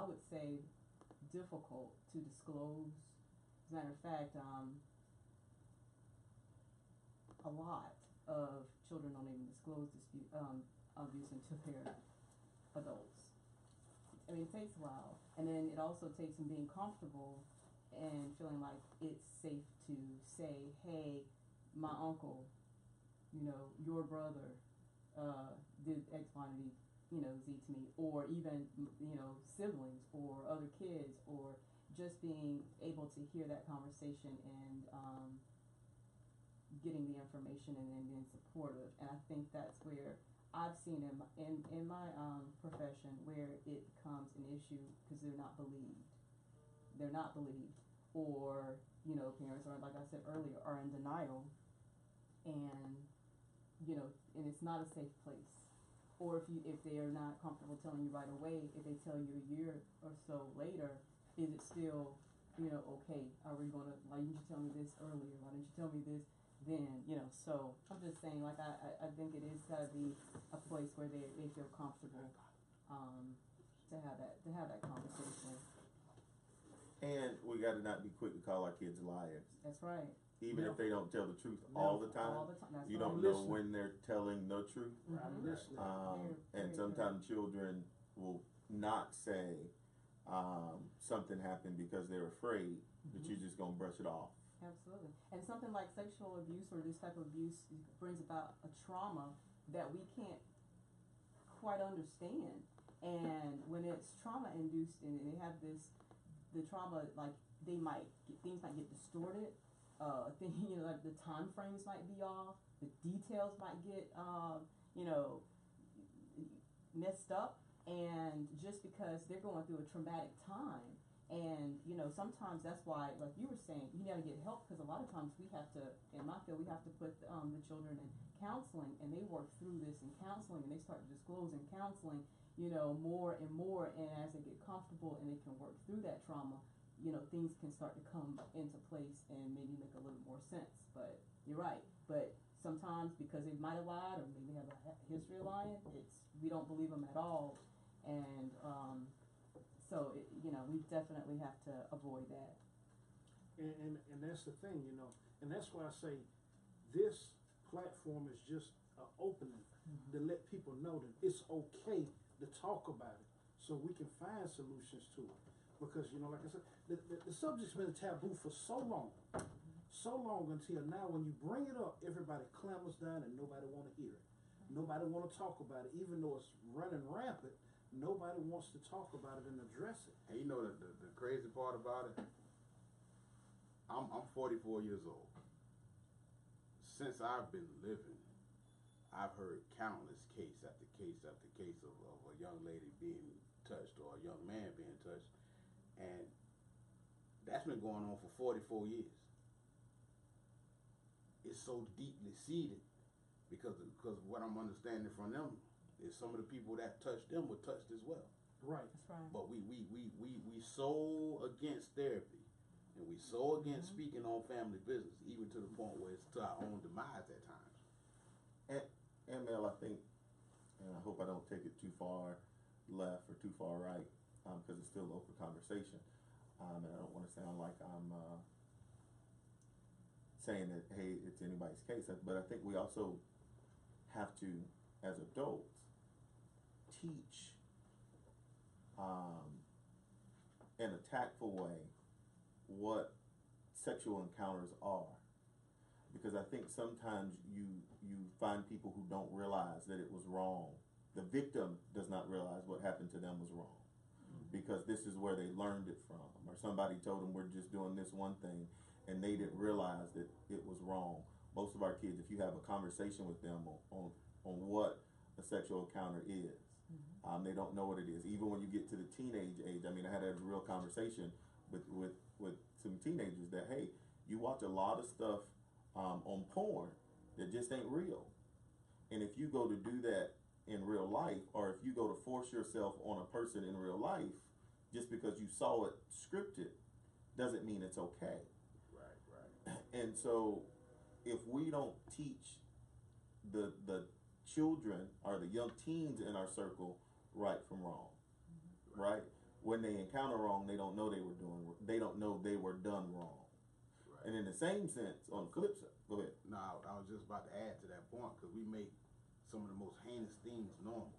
I would say, difficult to disclose. As a matter of fact, a lot of children don't even disclose abuse until they're adults. I mean, it takes a while, and then it also takes them being comfortable and feeling like it's safe to say, "Hey, my uncle, your brother, did X, Y, and Z, Z to me," or even siblings or other kids, or just being able to hear that conversation and getting the information and then being supportive. And I think that's where I've seen in my profession where it becomes an issue because they're not believed. They're not believed, or parents are, like I said earlier, are in denial, and and it's not a safe place. Or if they are not comfortable telling you right away, if they tell you a year or so later, is it still okay? Are we gonna, why didn't you tell me this earlier? Why didn't you tell me this then? So I'm just saying, like, I think it is gotta be a place where they feel comfortable to have that conversation. And we got to not be quick to call our kids liars. That's right. Even if they don't tell the truth all the time. All the time. That's you right. don't know when they're telling the truth. I'm listening. And sometimes children will not say something happened because they're afraid that you're just going to brush it off. Absolutely. And something like sexual abuse or this type of abuse brings about a trauma that we can't quite understand. And when it's trauma induced and they have the trauma, like, things might get distorted. Like the time frames might be off. The details might get, messed up. And just because they're going through a traumatic time. And, sometimes that's why, like you were saying, you gotta get help, because a lot of times we have to, in my field, we have to put the children in counseling, and they work through this in counseling, and they start disclosing counseling, more and more, and as they get comfortable and they can work through that trauma, things can start to come into place and maybe make a little more sense. But you're right. But sometimes because they might have lied or maybe have a history of lying, we don't believe them at all, and so we definitely have to avoid that. And that's the thing, and that's why I say this platform is just an opening to let people know that it's okay to talk about it, so we can find solutions to it. Because like I said, the subject's been a taboo for so long until now. When you bring it up, everybody clamors down and nobody want to hear it. Nobody want to talk about it, even though it's running rampant. Nobody wants to talk about it and address it. And the crazy part about it, I'm 44 years old. Since I've been living, I've heard countless case after case after case of a young lady being touched or a young man being touched. And that's been going on for 44 years. It's so deeply seated because what I'm understanding from them is some of the people that touched them were touched as well. Right. That's right. But we so against therapy, and we so against speaking on family business, even to the point where it's to our own demise at times. And Mel, I think, and I hope I don't take it too far left or too far right, because it's still open conversation, and I don't want to sound like I'm saying that, hey, it's anybody's case, but I think we also have to, as adults, teach in a tactful way what sexual encounters are, because I think sometimes you find people who don't realize that it was wrong. The victim does not realize what happened to them was wrong, because this is where they learned it from, or somebody told them we're just doing this one thing and they didn't realize that it was wrong. Most of our kids, if you have a conversation with them on what a sexual encounter is, they don't know what it is. Even when you get to the teenage age, I mean, I had a real conversation with some teenagers that, hey, you watch a lot of stuff on porn that just ain't real. And if you go to do that in real life, or if you go to force yourself on a person in real life, just because you saw it scripted, doesn't mean it's okay. Right. And so if we don't teach the children or the young teens in our circle right from wrong, right? when they encounter wrong, they don't know they were done wrong. Right. And in the same sense, on the flip side, go ahead. No, I was just about to add to that point because we make some of the most heinous things normal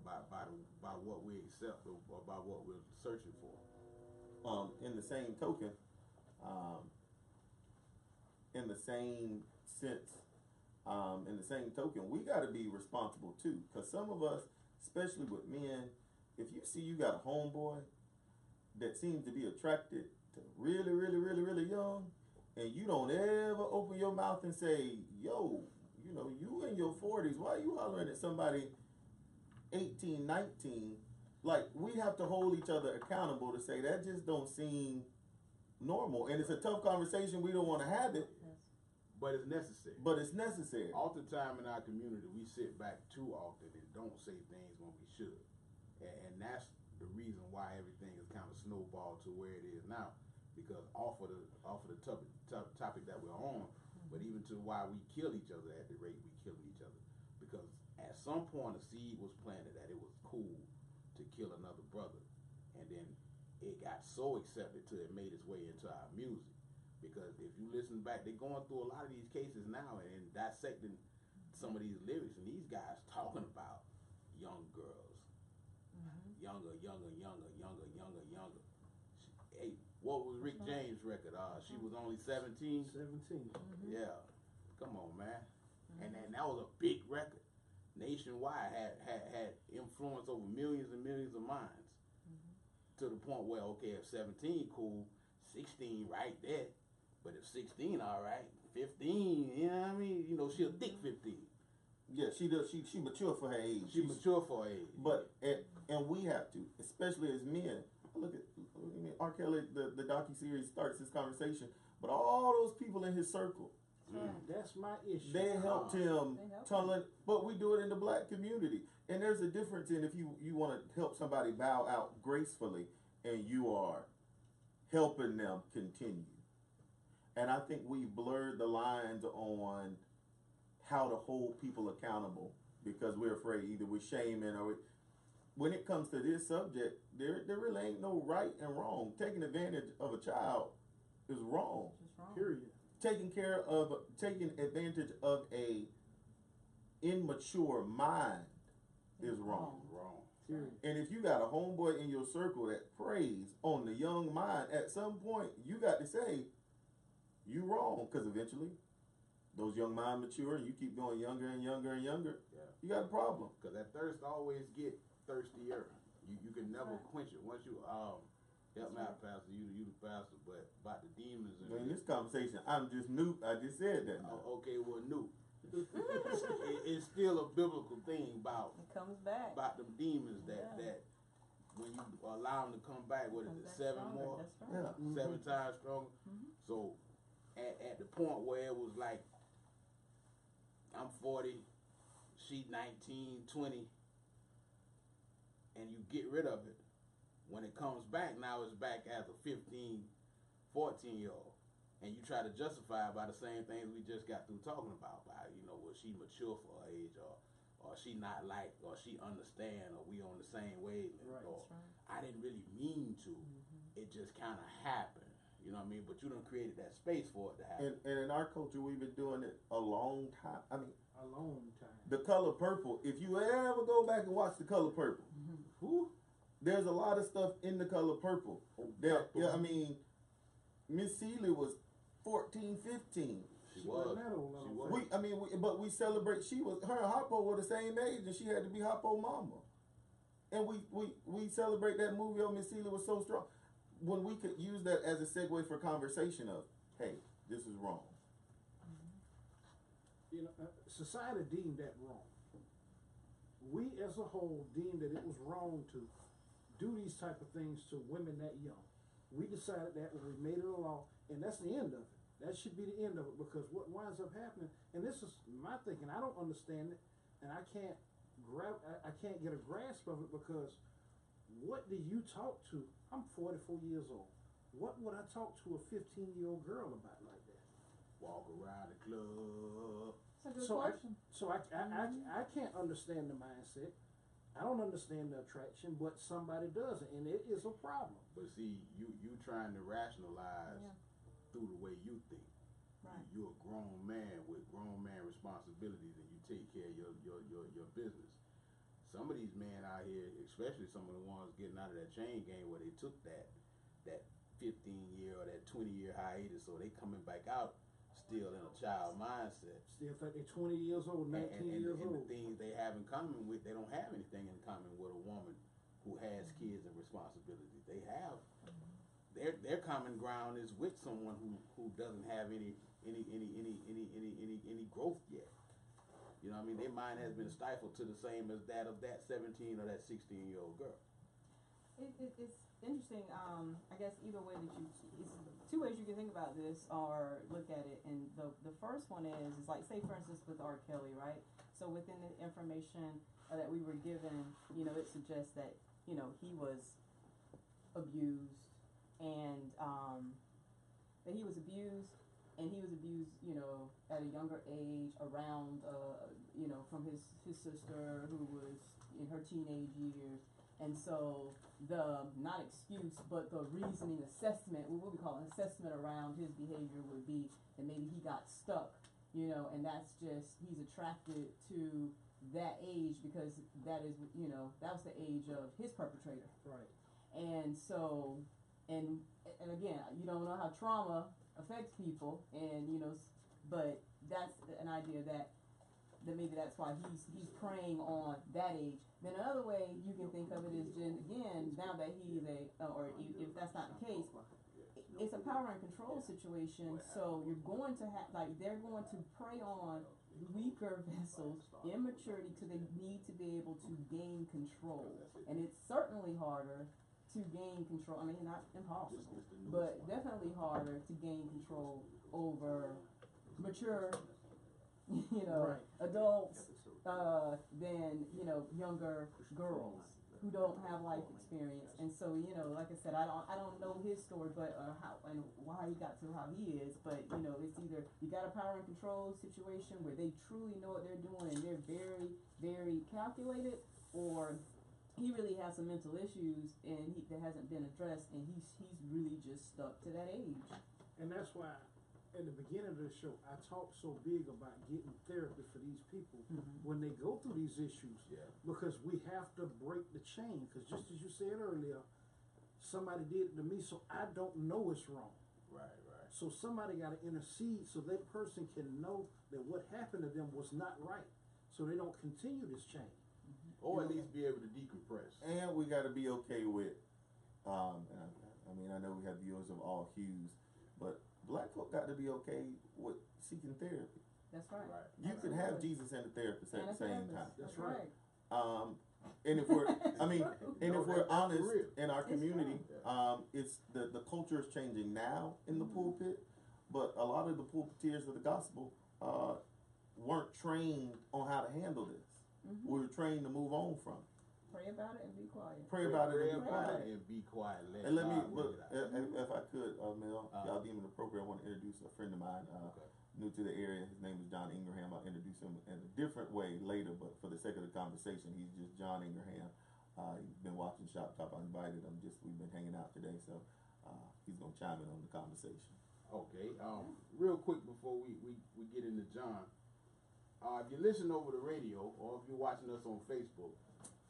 by what we accept or by what we're searching for. In the same token, in the same sense, we got to be responsible too. Because some of us, especially with men, if you see you got a homeboy that seems to be attracted to really, really, really, really young, and you don't ever open your mouth and say, yo, you know, you in your 40s, why are you hollering at somebody 18, 19? Like, we have to hold each other accountable to say that just don't seem normal. And it's a tough conversation. We don't want to have it. But it's necessary. Oftentimes in our community, we sit back too often and don't say things when we should. And that's the reason why everything is kind of snowballed to where it is now. Because off of the topic that we're on, but even to why we kill each other at the rate we kill each other. Because at some point a seed was planted that it was cool to kill another brother. And then it got so accepted till it made its way into our music. Because if you listen back, they're going through a lot of these cases now and dissecting some of these lyrics, and these guys talking about young girls, younger. Hey, what was Rick James' record? She was only 17. 17. Yeah, come on, man. And that was a big record. Nationwide had influence over millions and millions of minds. To the point where, okay, if 17 cool, 16 right there. But if 16 all right, 15, you know what I mean? You know, she'll thick 15. Yeah, she does. She mature for her age. She mature for her age. But and we have to, especially as men. Look at R. Kelly. The docu-series starts this conversation, but all those people in his circle, that's my issue. they helped him tunnel. But we do it in the black community, and there's a difference in if you want to help somebody bow out gracefully, and you are helping them continue. And I think we've blurred the lines on how to hold people accountable because we're afraid either we're shaming or when it comes to this subject, there really ain't no right and wrong. Taking advantage of a child is wrong. Period. Taking advantage of a immature mind is wrong. Period. And if you got a homeboy in your circle that preys on the young mind, at some point you got to say, you wrong, because eventually those young minds mature and you keep going younger and younger and younger. Yeah. You got a problem. Because that thirst always get thirstier. You can never quench it. Once you help me out, Pastor, you the pastor, but about the demons In this conversation, I'm just new. I just said that. Okay, well, new. It's still a biblical thing about It comes back. about them demons that when you allow them to come back, what is it, 7 more? That's right. Yeah. 7 times stronger. So at the point where it was like I'm 40, she 19, 20, and you get rid of it, when it comes back, now it's back as a 15, 14-year-old. And you try to justify it by the same things we just got through talking about. You know, was she mature for her age, or she not like, or she understand, or we on the same wavelength, Right. or I didn't really mean to. It just kind of happened. You know what I mean? But you done created that space for it to happen. And in our culture, we've been doing it a long time. I mean, A long time. The Color Purple. If you ever go back and watch The Color Purple, there's a lot of stuff in The Color Purple. I mean, Miss Seeley was 14, 15. She was. But we celebrate. Her and Hoppo were the same age, and she had to be Hoppo mama. And we celebrate that movie. Oh, Miss Seeley was so strong. When we could use that as a segue for conversation of, hey, this is wrong. You know, society deemed that wrong. We as a whole deemed that it was wrong to do these type of things to women that young. We decided that when we made it a law, and that's the end of it. That should be the end of it, because what winds up happening, and this is my thinking, I don't understand it, and I can't get a grasp of it, because what do you talk to? I'm 44 years old. What would I talk to a 15-year-old girl about like that? Walk around the club. That's a good question. I can't understand the mindset. I don't understand the attraction, but somebody does it, and it is a problem. But see, you trying to rationalize Yeah. through the way you think. Right. You're a grown man with grown man responsibilities, and you take care of your business. Some of these men out here, especially some of the ones getting out of that chain gang where they took that 15-year or that 20-year hiatus, so they coming back out still in a child mindset. Still think they're 20 years old, 19 years and old. the things they have in common with, they don't have anything in common with a woman who has kids and responsibilities. They have their common ground is with someone who doesn't have any growth yet. You know what I mean? Their mind has been stifled to the same as that of that 17 or that 16-year-old girl. It's interesting. I guess either way that it's two ways you can think about this or look at it. And the first one is like, say for instance with R. Kelly, right? So within the information that we were given, it suggests that he was abused and that he was abused. And he was abused, at a younger age, around, from his sister who was in her teenage years. And so the, not excuse, but the reasoning assessment, what we call an assessment around his behavior would be that maybe he got stuck, and that's just, he's attracted to that age because that is, that was the age of his perpetrator. Right. And so, and again, you don't know how trauma affects people, and but that's an idea that maybe that's why he's preying on that age. Then another way you can think of it is, again, now that he's or if that's not the case, it's a power and control situation. So you're going to have, like, they're going to prey on weaker vessels, immaturity, to they need to be able to gain control, and it's certainly harder to gain control. I mean, not impossible, but definitely harder to gain control over mature, Right. adults than younger girls who don't have life experience. And so, like I said, I don't know his story, but how and why he got to how he is. But it's either you got a power and control situation where they truly know what they're doing and they're very, very calculated, or he really has some mental issues and that hasn't been addressed, and he's really just stuck to that age. And that's why at the beginning of the show, I talked so big about getting therapy for these people when they go through these issues. Yeah. Because we have to break the chain. Because just as you said earlier, somebody did it to me, so I don't know it's wrong. Right. So somebody got to intercede so that person can know that what happened to them was not right, so they don't continue this chain. Or at least be able to decompress. And we got to be okay with, and I know we have viewers of all hues, but black folk got to be okay with seeking therapy. That's right. You can have Jesus and a therapist at the same time. That's right. And if we're, if we're honest in our It's community, it's the culture is changing now in the pulpit, but a lot of the pulpiteers of the gospel weren't trained on how to handle this. We were trained to move on from it. Pray about it and be quiet. Pray about it and be quiet. And be quiet. And let me, God work it out. if I could, Mel, y'all deeming the appropriate, I want to introduce a friend of mine, new to the area. His name is John Ingraham. I'll introduce him in a different way later, but for the sake of the conversation, he's just John Ingraham. He's been watching Shop Talk. I invited him, we've been hanging out today, so he's going to chime in on the conversation. Okay. Real quick before we get into John, if you listen over the radio or if you're watching us on Facebook,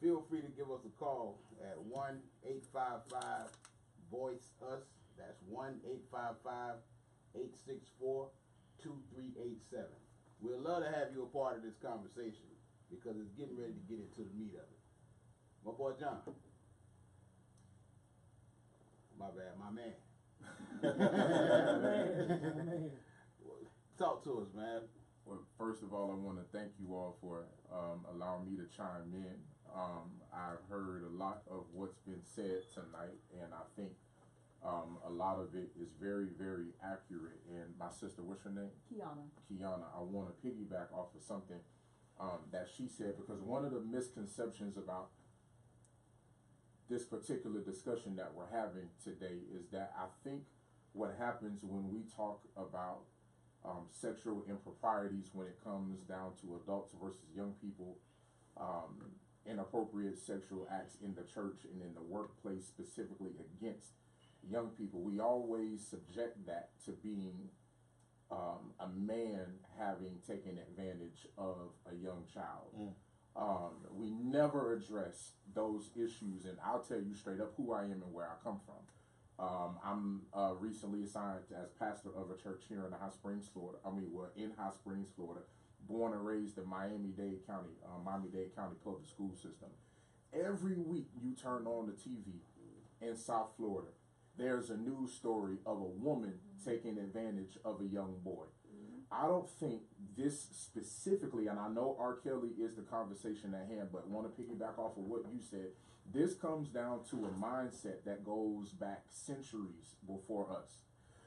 feel free to give us a call at 1-855-VOICE-US. That's 1-855-864-2387. We'd love to have you a part of this conversation because it's getting ready to get into the meat of it. My boy John. My bad, my man. Man. Talk to us, man. Well, first of all, I want to thank you all for allowing me to chime in. I've heard a lot of what's been said tonight, and I think a lot of it is very, very accurate. And my sister, what's her name? Kiana. I want to piggyback off of something that she said, because one of the misconceptions about this particular discussion that we're having today is that I think what happens when we talk about sexual improprieties when it comes down to adults versus young people, inappropriate sexual acts in the church and in the workplace, specifically against young people, we always subject that to being a man having taken advantage of a young child. We never address those issues, and I'll tell you straight up who I am and where I come from. I'm recently assigned as pastor of a church here in High Springs, Florida. In High Springs, Florida. Born and raised in Miami-Dade County public school system. Every week you turn on the TV in South Florida, there's a news story of a woman taking advantage of a young boy. I don't think this specifically, and I know R. Kelly is the conversation at hand, but want to piggyback off of what you said. This comes down to a mindset that goes back centuries before us.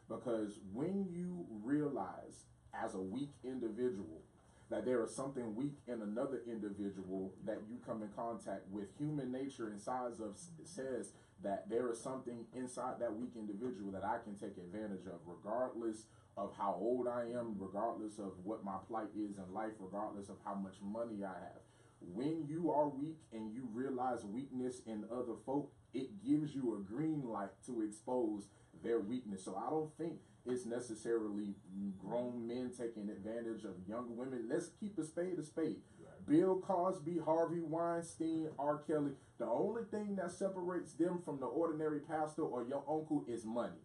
Because when you realize as a weak individual that there is something weak in another individual that you come in contact with, human nature inside of says that there is something inside that weak individual that I can take advantage of, regardless of how old I am, regardless of what my plight is in life, regardless of how much money I have. When you are weak and you realize weakness in other folk, it gives you a green light to expose their weakness. So I don't think it's necessarily grown men taking advantage of young women. Let's keep a spade a spade. Right. Bill Cosby, Harvey Weinstein, R. Kelly. The only thing that separates them from the ordinary pastor or your uncle is money.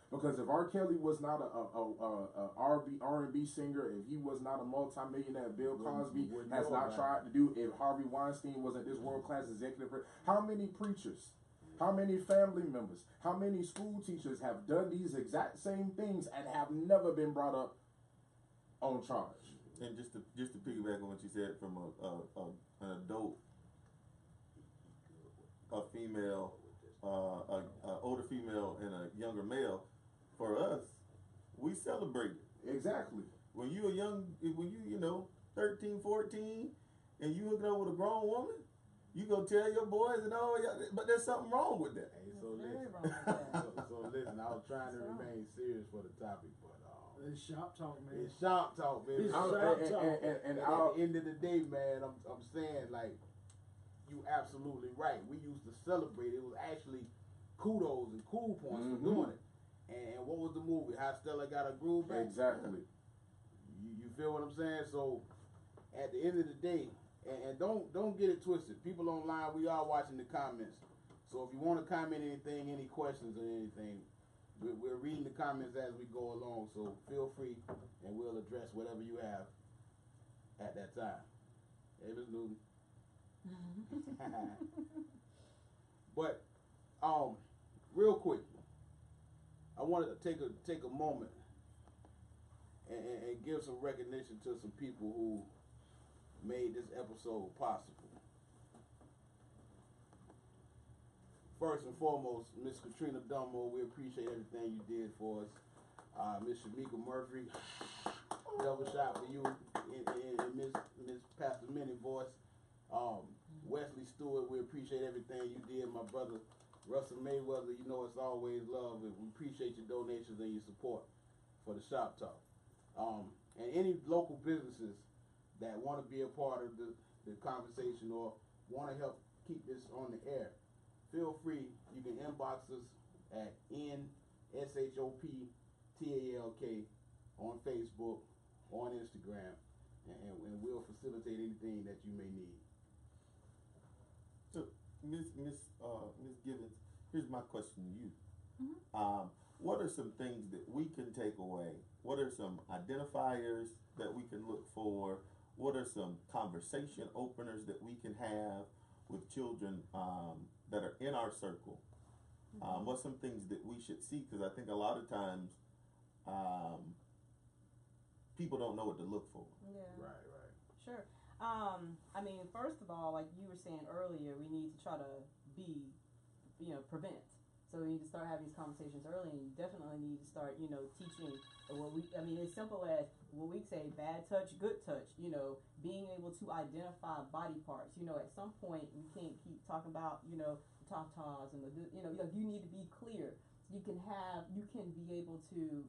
Because if R. Kelly was not a R&B singer, if he was not a multimillionaire, Bill Cosby has not tried to do, if Harvey Weinstein wasn't this world-class executive, how many preachers, how many family members, how many school teachers have done these exact same things and have never been brought up on charge? And just to piggyback on what you said, from an adult, a female, an older female and a younger male, for us, we celebrate it. Exactly. When you 13, 14, and you hooking up with a grown woman, you go tell your boys and all, but there's something wrong with that. Hey, so listen, I was trying to remain serious for the topic, but it's shop talk, man. It's shop talk, baby. It's shop talk. And at the end of the day, man, I'm saying, like, you absolutely right. We used to celebrate. It was actually kudos and cool points for doing it. And what was the movie? How Stella Got Her Groove Back? Exactly. You feel what I'm saying? So at the end of the day, and don't get it twisted. People online, we are watching the comments. So if you want to comment anything, any questions or anything, we're reading the comments as we go along. So feel free, and we'll address whatever you have at that time. Hey, Ms. Newton. But real quick, I wanted to take a moment and give some recognition to some people who made this episode possible. First and foremost, Miss Katrina Dunmore, we appreciate everything you did for us. Miss Shamika Murphy, double shot for you, and Miss Pastor Minnie Voice. Wesley Stewart, we appreciate everything you did. My brother Russell Mayweather, you know it's always love, and we appreciate your donations and your support for the Shop Talk. And any local businesses that want to be a part of the conversation or want to help keep this on the air, feel free. You can inbox us at NShopTalk on Facebook, on Instagram, and we'll facilitate anything that you may need. So, Miss Gibbons, here's my question to you. What are some things that we can take away? What are some identifiers that we can look for? What are some conversation openers that we can have with children that are in our circle? What's some things that we should see? Because I think a lot of times people don't know what to look for. Yeah. Right. Sure. I mean, first of all, like you were saying earlier, we need to try to prevent. So we need to start having these conversations early, and you definitely need to start, teaching as simple as what we say, bad touch, good touch, being able to identify body parts. At some point, we can't keep talking about, the tatas and you need to be clear. You can be able to,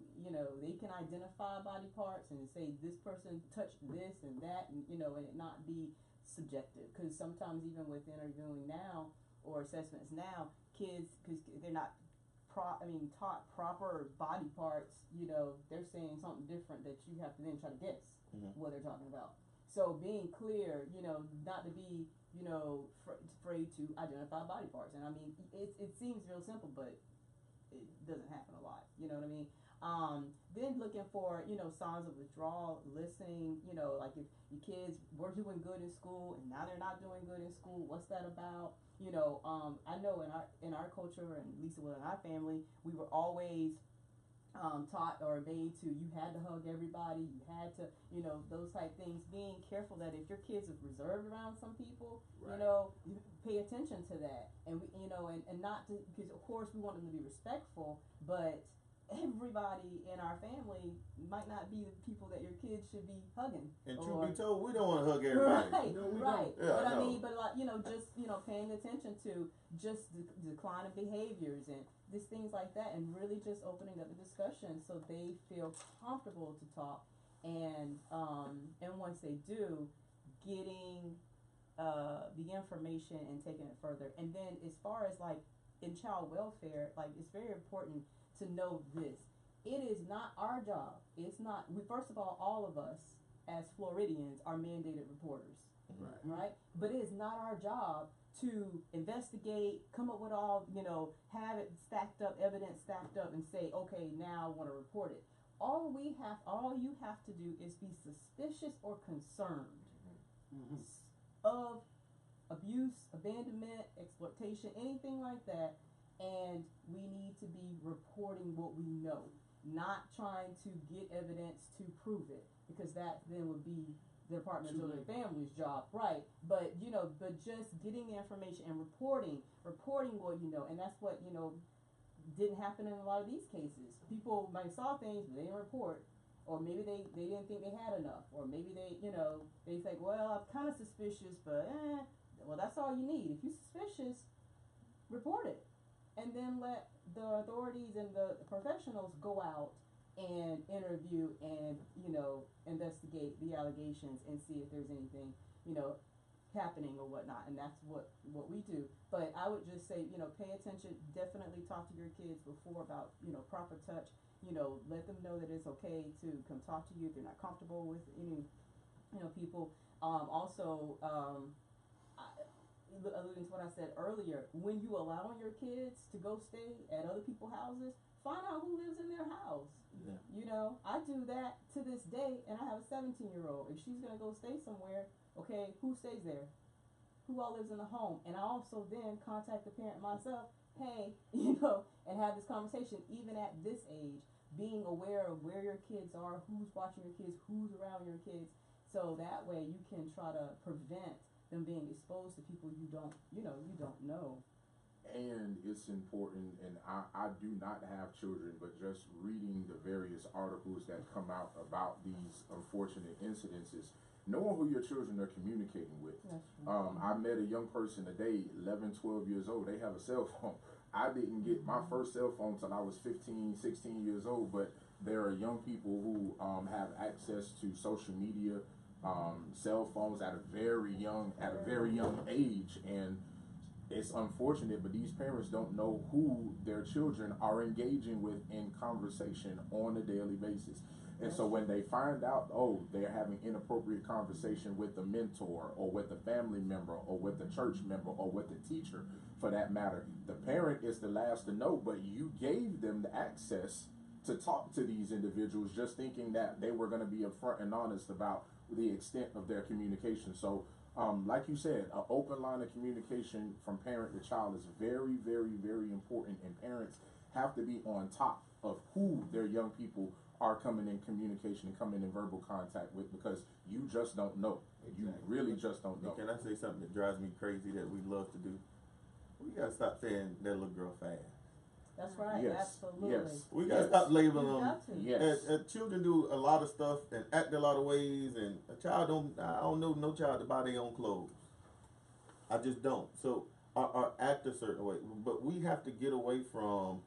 they can identify body parts and say this person touched this and that, and it not be subjective, because sometimes even with interviewing now or assessments now, kids, because they're not taught proper body parts, they're saying something different that you have to then try to guess what they're talking about. So being clear, not to be, afraid to identify body parts. And I mean, it seems real simple, but it doesn't happen a lot. You know what I mean? Then looking for, signs of withdrawal, listening, like if your kids were doing good in school and now they're not doing good in school, what's that about? I know in our culture, and at least in our family, we were always taught or made to, you had to hug everybody, you had to, those type things. Being careful that if your kids are reserved around some people, Right. you pay attention to that, and we, and not to, because of course we want them to be respectful, but everybody in our family might not be the people that your kids should be hugging. And truth be told, we don't want to hug everybody. Right, No, we right. don't. Yeah, But I no. mean, but like, just, paying attention to just the decline of behaviors and just things like that, and really just opening up the discussion so they feel comfortable to talk, and once they do, getting the information and taking it further. And then as far as like in child welfare, like it's very important to know this. It is not our job. It's not, first of all of us as Floridians are mandated reporters, right? But it is not our job to investigate, come up with all, have it stacked up, evidence stacked up, and say, okay, now I want to report it. All you have to do is be suspicious or concerned of abuse, abandonment, exploitation, anything like that, and we need to be reporting what we know, not trying to get evidence to prove it, because that then would be the Department of Children and Families' job, right? But but just getting the information and reporting what you know, and that's what didn't happen in a lot of these cases. People might have saw things, but they didn't report, or maybe they didn't think they had enough, or maybe they they think, well, I'm kind of suspicious, but well, that's all you need. If you're suspicious, report it, and then let the authorities and the professionals go out and interview and investigate the allegations and see if there's anything happening or whatnot. And that's what we do. But I would just say, pay attention, definitely talk to your kids before about proper touch. Let them know that it's okay to come talk to you if they're not comfortable with any people. Also, alluding to what I said earlier, when you allowing your kids to go stay at other people's houses, find out who lives in their house. Yeah. I do that to this day, and I have a 17-year-old. If she's gonna go stay somewhere, okay, who stays there? Who all lives in the home? And I also then contact the parent myself, hey, and have this conversation, even at this age, being aware of where your kids are, who's watching your kids, who's around your kids, so that way you can try to prevent them being exposed to people you don't know. And it's important, and I do not have children, but just reading the various articles that come out about these unfortunate incidences, knowing who your children are communicating with. I met a young person today, 11, 12 years old. They have a cell phone. I didn't get my first cell phone till I was 15, 16 years old, but there are young people who have access to social media, cell phones at a very young age, and it's unfortunate, but these parents don't know who their children are engaging with in conversation on a daily basis. And so when they find out, they're having inappropriate conversation with a mentor or with a family member or with a church member or with a teacher, for that matter, the parent is the last to know, but you gave them the access to talk to these individuals, just thinking that they were going to be upfront and honest about the extent of their communication. So like you said, an open line of communication from parent to child is very, very, very important, and parents have to be on top of who their young people are coming in communication and coming in verbal contact with, because you just don't know. Exactly. You really just don't know. Can I say something that drives me crazy that we love to do? We gotta stop saying that little girl fast. That's right. Yes. Absolutely. Yes. We gotta stop labeling You them. got to. Yes. And children do a lot of stuff and act a lot of ways, and I don't know no child to buy their own clothes. I just don't. So, or act a certain way. But we have to get away from,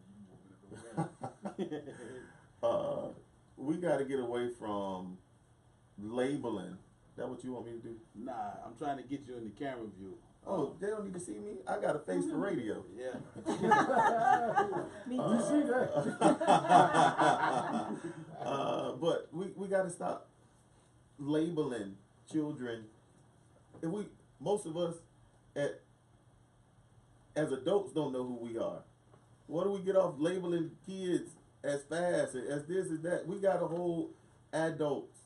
we gotta get away from labeling That what you want me to do? Nah, I'm trying to get you in the camera view. Oh, they don't need to see me. I got a face for radio. Yeah. Me You too. see that? But we got to stop labeling children. If most of us as adults don't know who we are. What do we get off labeling kids as fast as this as that? We got to hold adults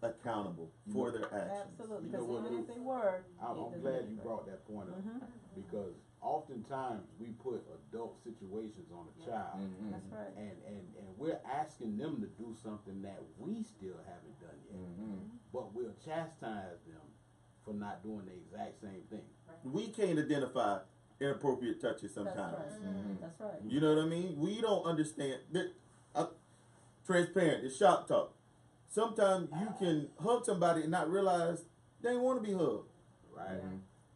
accountable for their actions. Absolutely, You know because what, even Luke? if they were, I'm glad you brought that point up because oftentimes we put adult situations on a child, That's right. and we're asking them to do something that we still haven't done yet, but we'll chastise them for not doing the exact same thing. We can't identify inappropriate touches sometimes. That's right. That's right. You know what I mean? We don't understand that. Transparent. It's shop talk. Sometimes you can hug somebody and not realize they want to be hugged. Right.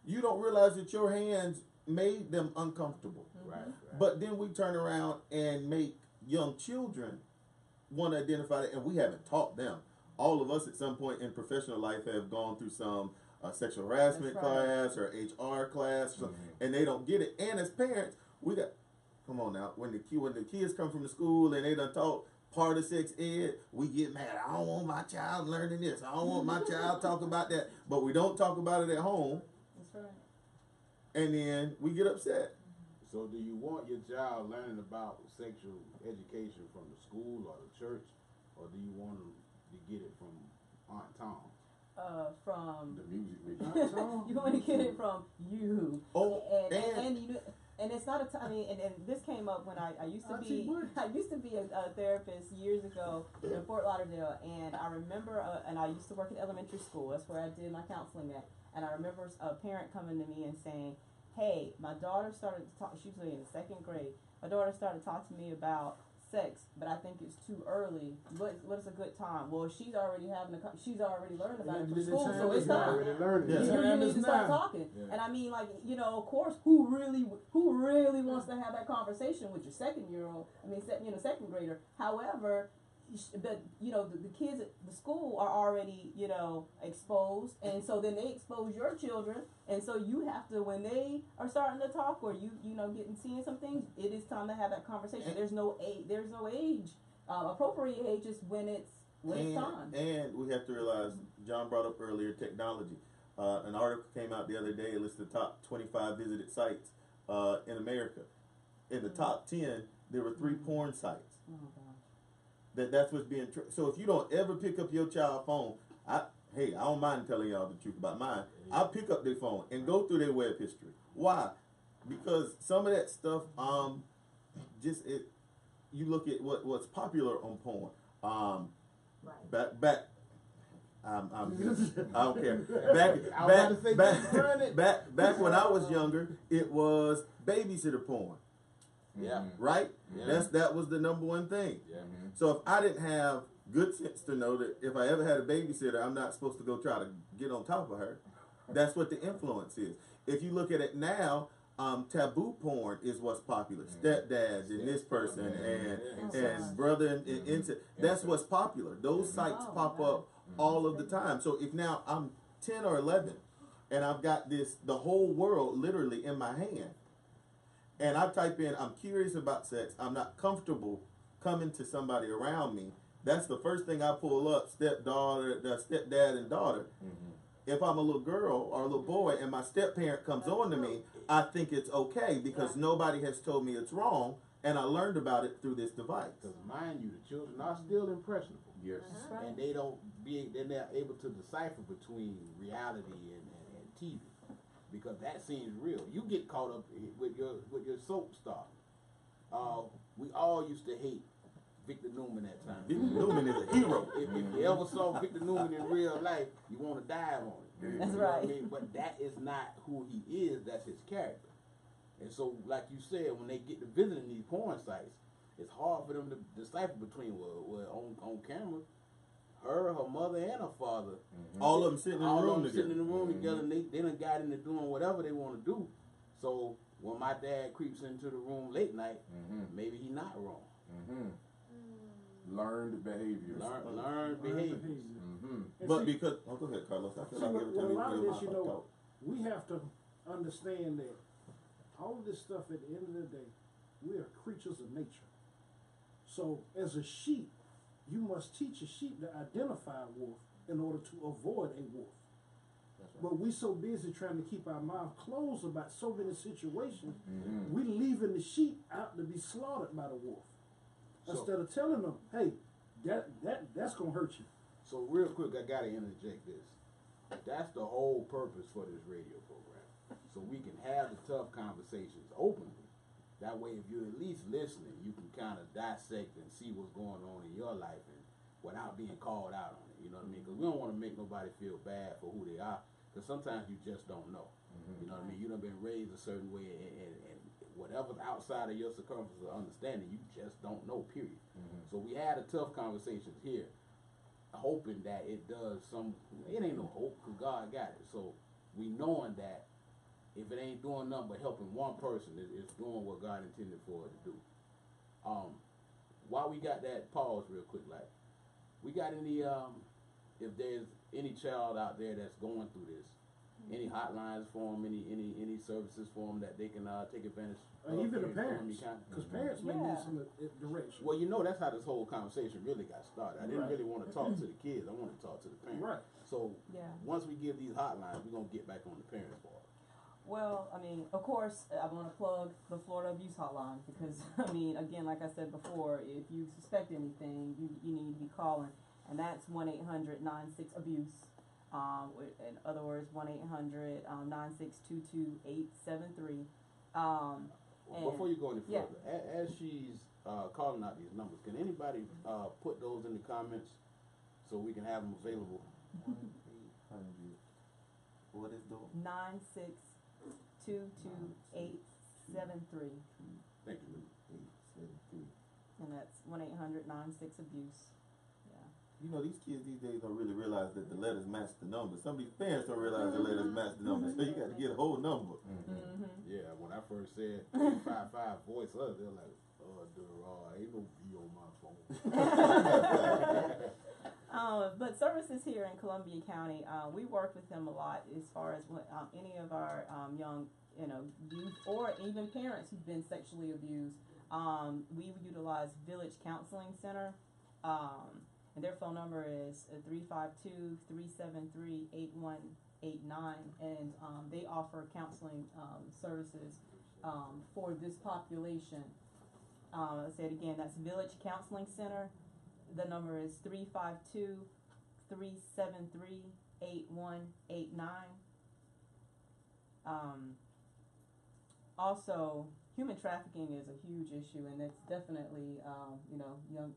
You don't realize that your hands made them uncomfortable. Right. But then we turn around and make young children want to identify it, and we haven't taught them. All of us at some point in professional life have gone through some sexual harassment That's right. class or HR class, and they don't get it. And as parents, we got, come on now, when the kids come from the school and they done taught part of sex ed, we get mad. I don't want my child learning this. I don't want my child talking about that. But we don't talk about it at home, That's right. and then we get upset. So do you want your child learning about sexual education from the school or the church, or do you want them to get it from Aunt Tom? From The music video. you want to get it from you. Oh, and you know, and it's not a time. I mean, and this came up when I used to be a therapist years ago in Fort Lauderdale, and I remember and I used to work at elementary school. That's where I did my counseling at. And I remember a parent coming to me and saying, "Hey, my daughter started to talk. She was in the second grade. My daughter started to talk to me about sex, but I think it's too early. What is a good time? Well, she's already learned about it from school, so it's time. Already learned it. Yeah. You need to start talking." Yeah. And I mean, like, you know, of course, who really wants to have that conversation with your second grader? However, but you know, the kids at the school are already, you know, exposed, and so then they expose your children, and so you have to, when they are starting to talk or you know seeing some things, it is time to have that conversation. There's no age, appropriate age is when it's time. And we have to realize, John brought up earlier, technology. An article came out the other day. It listed the top 25 visited sites in America. In the top 10, there were 3 porn sites. Oh gosh. That's what's being. So if you don't ever pick up your child's phone, I don't mind telling y'all the truth about mine. I'll pick up their phone and go through their web history. Why? Because some of that stuff, you look at what's popular on porn. Back. I don't care. Back when I was younger, it was babysitter porn. Yeah. Right? Yeah. That was the number one thing. Yeah. So if I didn't have good sense to know that if I ever had a babysitter, I'm not supposed to go try to get on top of her. That's what the influence is. If you look at it now, taboo porn is what's popular. Stepdads and this person and brother and incest. That's what's popular. Those sites pop up all of the time. So if now I'm 10 or 11 and I've got the whole world literally in my hand, and I type in, I'm curious about sex, I'm not comfortable coming to somebody around me, that's the first thing I pull up, stepdad and daughter. If I'm a little girl or a little boy and my step-parent comes on to me, I think it's okay because nobody has told me it's wrong, and I learned about it through this device. Because mind you, the children are still impressionable. Yes. Right. And they're not able to decipher between reality and TV. Because that seems real. You get caught up with your soap star. We all used to hate Victor Newman at times. Victor Newman is a hero. If you ever saw Victor Newman in real life, you want to dive on it. That's You know what right. I mean? But that is not who he is. That's his character. And so, like you said, when they get to visiting these porn sites, it's hard for them to decipher between on camera, her mother, and her father. All of them sitting in the room together. Sitting in the room together, and they done got into doing whatever they want to do. So when my dad creeps into the room late night, maybe he not wrong. Learned behaviors. Learn behaviors. Mm-hmm. And But see- because, oh, go ahead, Carlos. I feel See, like with every a time lot of you this, hear you my know, talk. we have to understand that all of this stuff at the end of the day, we are creatures of nature. So as a sheep, you must teach a sheep to identify a wolf in order to avoid a wolf. That's right. But we so busy trying to keep our mouth closed about so many situations, Mm-hmm. we leaving the sheep out to be slaughtered by the wolf. So- Instead of telling them, hey, that's gonna hurt you. So real quick, I gotta interject this. That's the whole purpose for this radio program. So we can have the tough conversations openly. That way, if you're at least listening, you can kind of dissect and see what's going on in your life and without being called out on it. You know what I mean? Because we don't want to make nobody feel bad for who they are. Because sometimes you just don't know. You know what I mean? You done been raised a certain way, and whatever's outside of your circumference of understanding, you just don't know. Period. So we had a tough conversations here, hoping that it does some. It ain't no hope because God got it. So we knowing that if it ain't doing nothing but helping one person, it's doing what God intended for it to do. While we got that, pause real quick, like we got any if there's any child out there that's going through this, any hotlines for them, any services for them that they can take advantage of. Even the here in Columbia parents, County? because parents may Yeah. need some direction. Well, you know, that's how this whole conversation really got started. I didn't Right. really want to talk to the kids. I wanted to talk to the parents. Right. So Yeah. once we give these hotlines, we're gonna get back on the parents part. Well, I mean, of course, I want to plug the Florida Abuse Hotline because, I mean, again, like I said before, if you suspect anything, you need to be calling, and that's 1-800-96-ABUSE. In other words, 1-800-9622-873. Before you go any yeah. further, as she's calling out these numbers, can anybody put those in the comments so we can have them available? 1-800. What is the 9622-873. Thank you. 873? And that's 1-800-96-ABUSE. You know, these kids these days don't really realize that the letters match the numbers. Some of these parents don't realize the letters match the numbers. So you got to get a whole number. Mm-hmm. Yeah, when I first said 855 voice us, they're like, ain't no V on my phone. But services here in Columbia County, we work with them a lot as far as what, any of our young, youth or even parents who've been sexually abused. We utilize Village Counseling Center, and their phone number is 352-373-8189, and they offer counseling services for this population. I'll say it again, that's Village Counseling Center. The number is 352-373-8189. Also, human trafficking is a huge issue, and it's definitely, young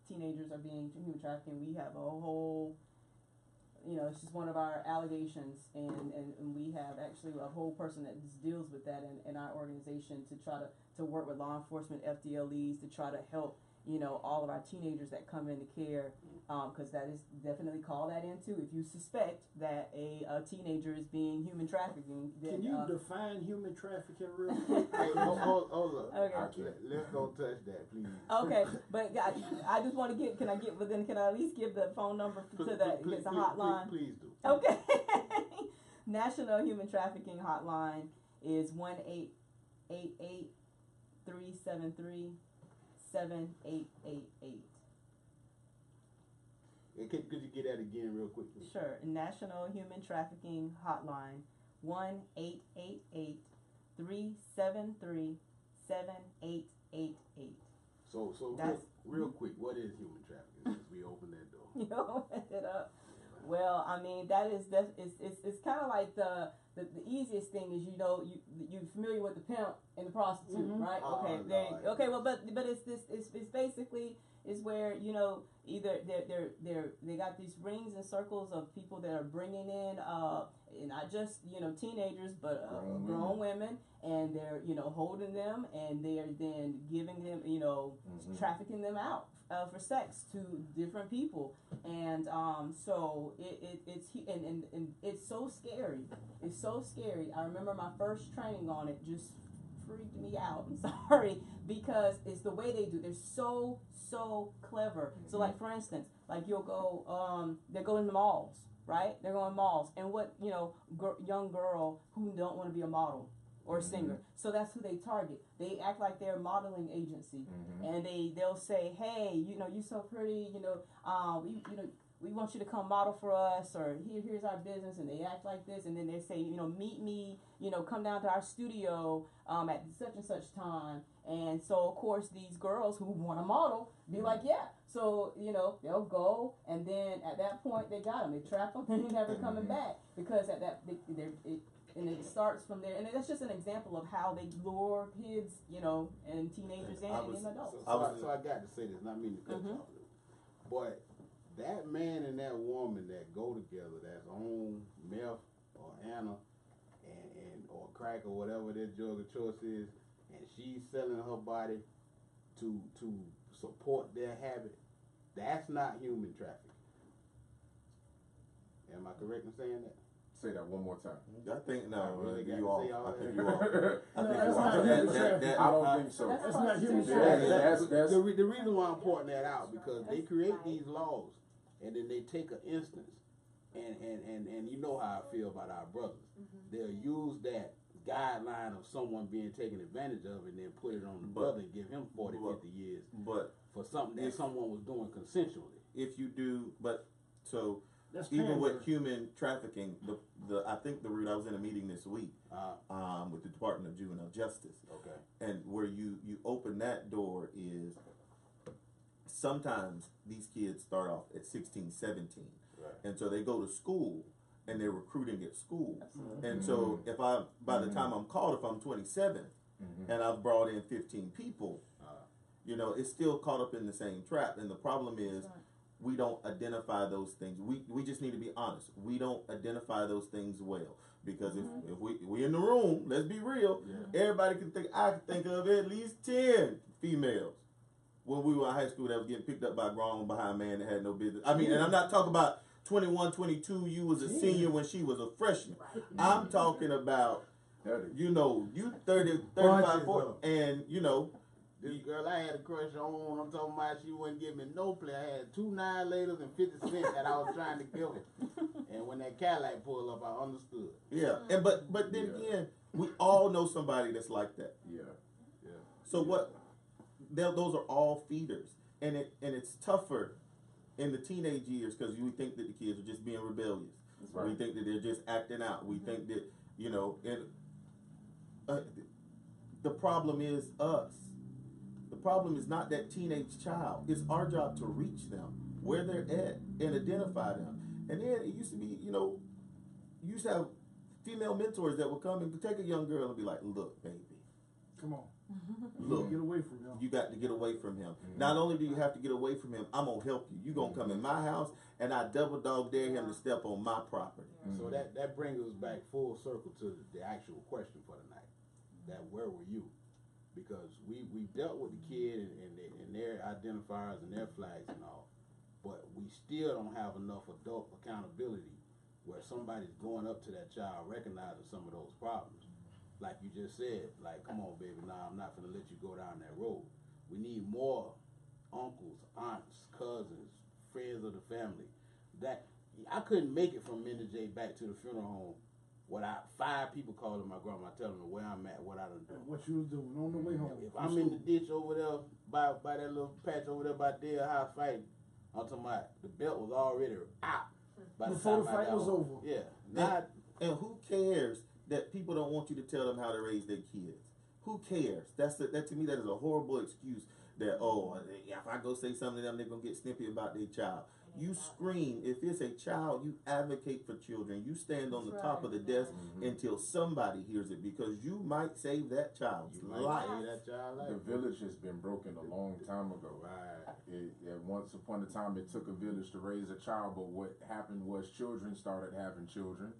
teenagers are being human trafficked. We have a whole, it's just one of our allegations, and we have actually a whole person that just deals with that in our organization to try to work with law enforcement, FDLEs, to try to help, all of our teenagers that come into care, because that is definitely call that in too. If you suspect that a teenager is being human trafficking, then, Can you define human trafficking real quick? Hey, hold up. Okay. Let's don't touch that, please. Okay, but I just want to get. Can I at least give the phone number to that? It's a hotline. Please do. Okay. National Human Trafficking Hotline is 1-888-373-7888. Could you get that again real quick? Please? Sure. National Human Trafficking Hotline 1-888-373-7888. So real quick, what is human trafficking? Since we open that door. You opened it up. Well, I mean, it's kind of like the easiest thing is, you're familiar with the pimp and the prostitute, right? Okay, okay. Well, but it's basically is where, either they got these rings and circles of people that are bringing in not just teenagers, but grown women, and they're holding them, and they're then giving them trafficking them out for sex to different people, and so it's so scary. It's so scary. I remember my first training on it, just freaked me out. I'm sorry, because it's the way they do. They're so clever. So like for instance, like you'll go, they go in the malls, right? They're going to malls, and what young girl who don't want to be a model or a singer. So that's who they target. They act like they're a modeling agency, and they'll say, hey, you're so pretty, we want you to come model for us, or here's our business, and they act like this, and then they say, meet me, come down to our studio at such and such time. And so of course these girls who want to model be like, yeah. So they'll go, and then at that point they got them. They trap them, and they're never coming back, because at that and it starts from there. And that's just an example of how they lure kids, and teenagers and adults. So I got to say this, not meaning to cut you off, but that man and that woman that go together, that's on meth or Anna and or crack or whatever their drug of choice is, and she's selling her body to support their habit, that's not human trafficking. Am I correct in saying that? Say that one more time. I think no, I really you gotta off. say all I that. think you off. I think That's you not off. human trafficking. I don't think so. That's not human That's The reason why I'm pointing that out, because they create these laws, and then they take an instance, and you know how I feel about our brothers. They'll use that guideline of someone being taken advantage of, and then put it on the brother and give him 40, 50 years for something that someone was doing consensually. If you do, so That's even with pandering. human trafficking, I think the route, I was in a meeting this week with the Department of Juvenile Justice. Okay. And where you open that door is sometimes these kids start off at 16, 17. Right. And so they go to school and they're recruiting at school. Absolutely. And so if by the time I'm called, if I'm 27 and I've brought in 15 people, it's still caught up in the same trap. And the problem is we don't identify those things. We just need to be honest. We don't identify those things well. Because if we in the room, let's be real, everybody I can think of at least 10 females when we were in high school that was getting picked up by a grown behind man that had no business. I mean, and I'm not talking about 21, 22, you was a senior when she was a freshman. I'm talking about, you 30, 35, 40, and This girl I had a crush on, I'm talking about, she wouldn't give me no play. I had 2 9-laters and 50 cents that I was trying to give her. And when that Cadillac pulled up, I understood. Yeah, and but then again, we all know somebody that's like that. Yeah. So those are all feeders, and it's tougher in the teenage years because we think that the kids are just being rebellious. Right. We think that they're just acting out. We think that the problem is us. The problem is not that teenage child. It's our job to reach them where they're at and identify them. And then it used to be, you used to have female mentors that would come and take a young girl and be like, look, baby. Come on. Look, Get away from him. you got to get away from him. Not only do you have to get away from him, I'm going to help you. You're going to come in my house, and I double dog dare him to step on my property. So that brings us back full circle to the actual question for tonight. That where were you? Because we dealt with the kid and their identifiers and their flags and all, but we still don't have enough adult accountability where somebody's going up to that child recognizing some of those problems. Like you just said, like, come on, baby, nah, I'm not gonna let you go down that road. We need more uncles, aunts, cousins, friends of the family. That I couldn't make it from Minda J back to the funeral home without 5 people calling my grandma telling me where I'm at, what I done done. What you was doing on the way home. If I'm in the ditch over there by that little patch over there by Dale House fighting, I'm talking about the belt was already out by Before the time I fight got was home. over. Yeah. And who cares that people don't want you to tell them how to raise their kids? Who cares? That to me, that is a horrible excuse that, if I go say something to them, they're going to get snippy about their child. You scream. If it's a child, you advocate for children. You stand on the top of the desk until somebody hears it, because you might save that child's life. The village has been broken a long time ago. Once upon a time, it took a village to raise a child, but what happened was children started having children,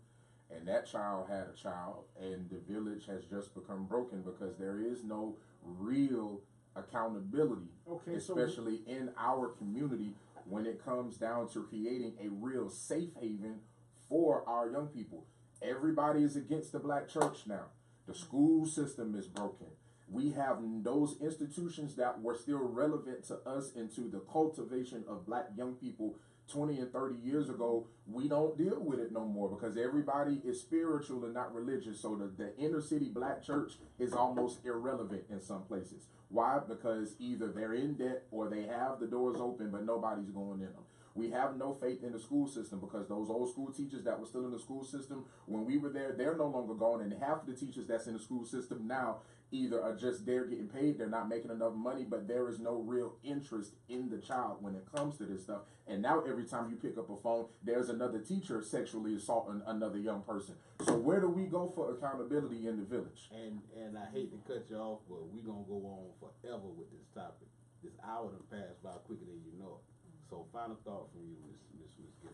and that child had a child, and the village has just become broken because there is no real accountability, especially in our community, when it comes down to creating a real safe haven for our young people. Everybody is against the black church now. The school system is broken. We have those institutions that were still relevant to us into the cultivation of black young people 20 and 30 years ago. We don't deal with it no more because everybody is spiritual and not religious. So the inner city black church is almost irrelevant in some places. Why? Because either they're in debt or they have the doors open, but nobody's going in them. We have no faith in the school system because those old school teachers that were still in the school system, when we were there, they're no longer gone. And half of the teachers that's in the school system now either are just there getting paid, they're not making enough money, but there is no real interest in the child when it comes to this stuff. And now every time you pick up a phone, there's another teacher sexually assaulting another young person. So where do we go for accountability in the village? And I hate to cut you off, but we're going to go on forever with this topic. This hour done passed by quicker than you know it. So final thought from you, Miss Gibbons.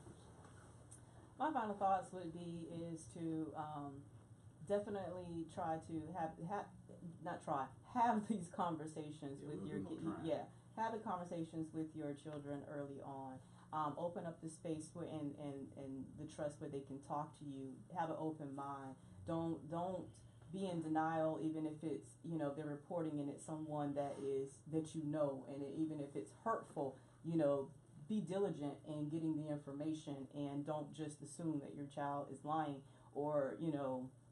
My final thoughts would be is to definitely try to have these conversations with your have the conversations with your children early on. Open up the space and the trust where they can talk to you. Have an open mind. Don't be in denial, even if it's they're reporting and it's someone that you know, and even if it's hurtful, be diligent in getting the information and don't just assume that your child is lying or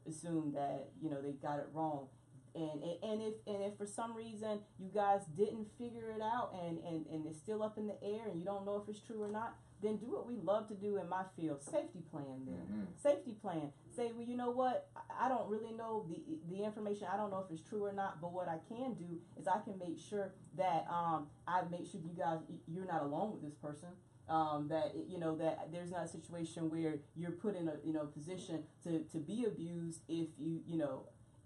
assume that they got it wrong. And if for some reason you guys didn't figure it out and it's still up in the air and you don't know if it's true or not, then do what we love to do in my field. Safety plan then. Mm-hmm. Safety plan. Say, well, you know what? I don't really know the information. I don't know if it's true or not, but what I can do is I can make sure that I make sure you're not alone with this person. That that there's not a situation where you're put in a position to be abused if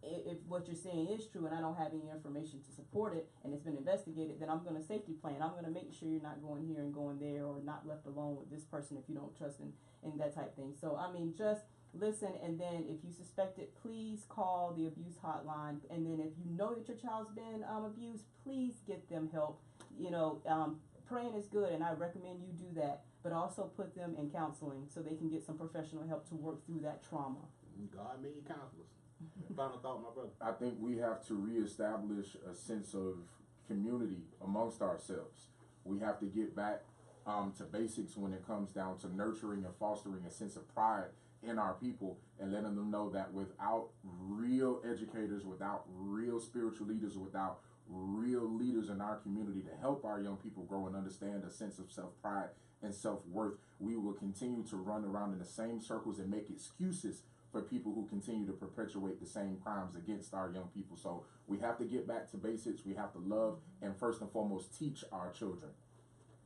if what you're saying is true and I don't have any information to support it and it's been investigated, then I'm going to safety plan. I'm going to make sure you're not going here and going there or not left alone with this person if you don't trust in that type thing. So, I mean, just listen, and then if you suspect it, please call the abuse hotline. And then if you know that your child's been abused, please get them help. Praying is good, and I recommend you do that, but also put them in counseling so they can get some professional help to work through that trauma. God made counselors. Final thought, my brother. I think we have to reestablish a sense of community amongst ourselves. We have to get back to basics when it comes down to nurturing and fostering a sense of pride in our people and letting them know that without real educators, without real spiritual leaders, without real leaders in our community to help our young people grow and understand a sense of self-pride and self-worth, we will continue to run around in the same circles and make excuses for people who continue to perpetuate the same crimes against our young people. So we have to get back to basics. We have to love and first and foremost teach our children.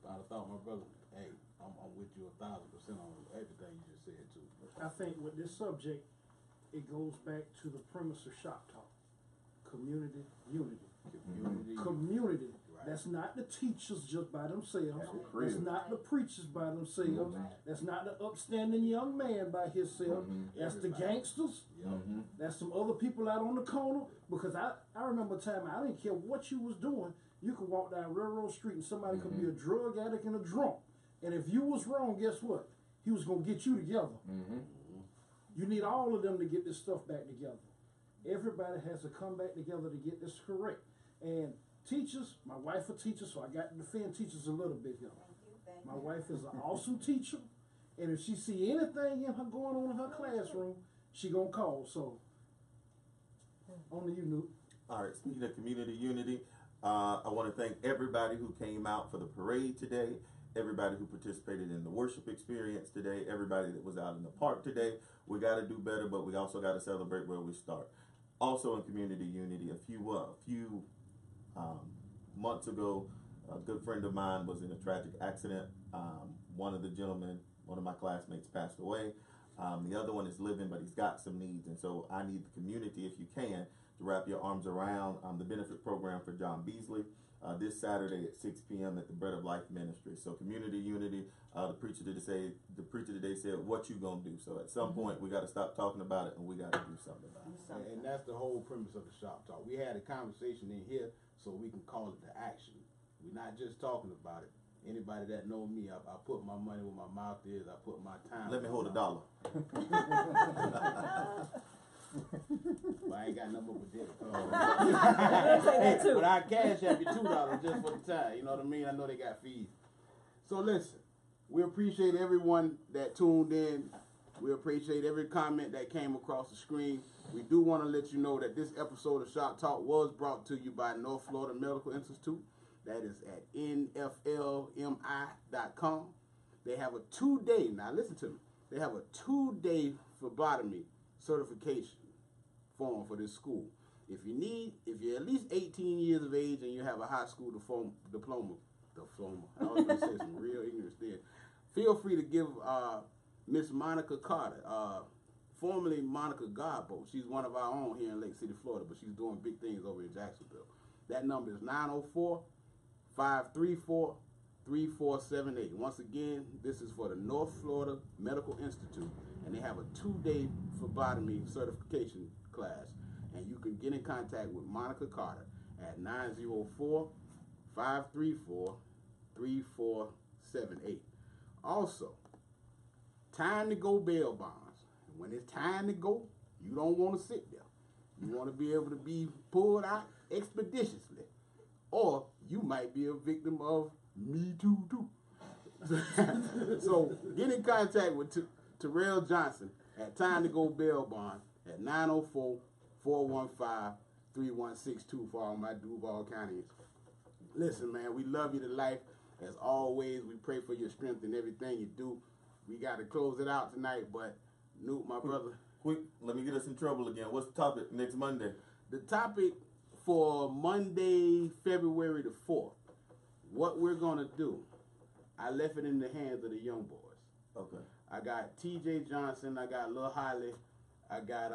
Final thought, my brother. Hey, I'm with you 1,000% on everything you just said too. I think with this subject, it goes back to the premise of Shop Talk. Community, unity. Community. Right. That's not the teachers just by themselves. That's not the preachers by themselves. That's not the upstanding young man by himself. That's the gangsters. That's some other people out on the corner. Because I remember a time, I didn't care what you was doing. You could walk down Railroad Street and somebody could be a drug addict and a drunk. And if you was wrong, guess what? He was going to get you together. You need all of them to get this stuff back together. Everybody has to come back together to get this correct. And teachers, my wife a teacher, so I got to defend teachers a little bit here. My wife is an awesome teacher, and if she see anything in her going on in her classroom, she gonna call. So, on to you, Newt. All right, speaking of community unity, I want to thank everybody who came out for the parade today, everybody who participated in the worship experience today, everybody that was out in the park today. We got to do better, but we also got to celebrate where we start. Also in community unity, a few months ago, a good friend of mine was in a tragic accident. One of the gentlemen, one of my classmates, passed away. The other one is living, but he's got some needs. And so I need the community, if you can, to wrap your arms around the benefit program for John Beasley this Saturday at 6 p.m. at the Bread of Life Ministry. So community unity, the preacher today said, what you gonna do? So at some point, we got to stop talking about it and we got to do something about it. And that's the whole premise of the Shop Talk. We had a conversation in here so we can call it to action. We're not just talking about it. Anybody that know me, I put my money where my mouth is. I put my time. Let me hold $1. But I ain't got nothing but debit card. Say that too. But I cash out you $2 just for the time. You know what I mean? I know they got fees. So listen, we appreciate everyone that tuned in. We appreciate every comment that came across the screen. We do want to let you know that this episode of Shop Talk was brought to you by North Florida Medical Institute. That is at nflmi.com. They have a 2-day, now listen to me, they have a 2-day phlebotomy certification form for this school. If you're at least 18 years of age and you have a high school diploma, I was going to say some real ignorance there. Feel free to give Miss Monica Carter, formerly Monica Godboat. She's one of our own here in Lake City, Florida, but she's doing big things over in Jacksonville. That number is 904-534-3478. Once again, this is for the North Florida Medical Institute, and they have a 2-day phlebotomy certification class. And you can get in contact with Monica Carter at 904-534-3478. Also, time to go bail bonds. When it's time to go, you don't want to sit there. You want to be able to be pulled out expeditiously. Or you might be a victim of Me Too. So get in contact with Terrell Johnson at Time to Go Bail Bond at 904-415-3162 for all my Duval County. Listen, man, we love you to life. As always, we pray for your strength in everything you do. We got to close it out tonight, but Newt, my brother. Quick, let me get us in trouble again. What's the topic next Monday? The topic for Monday, February the 4th, what we're going to do, I left it in the hands of the young boys. Okay. I got TJ Johnson, I got Lil Holly, I got,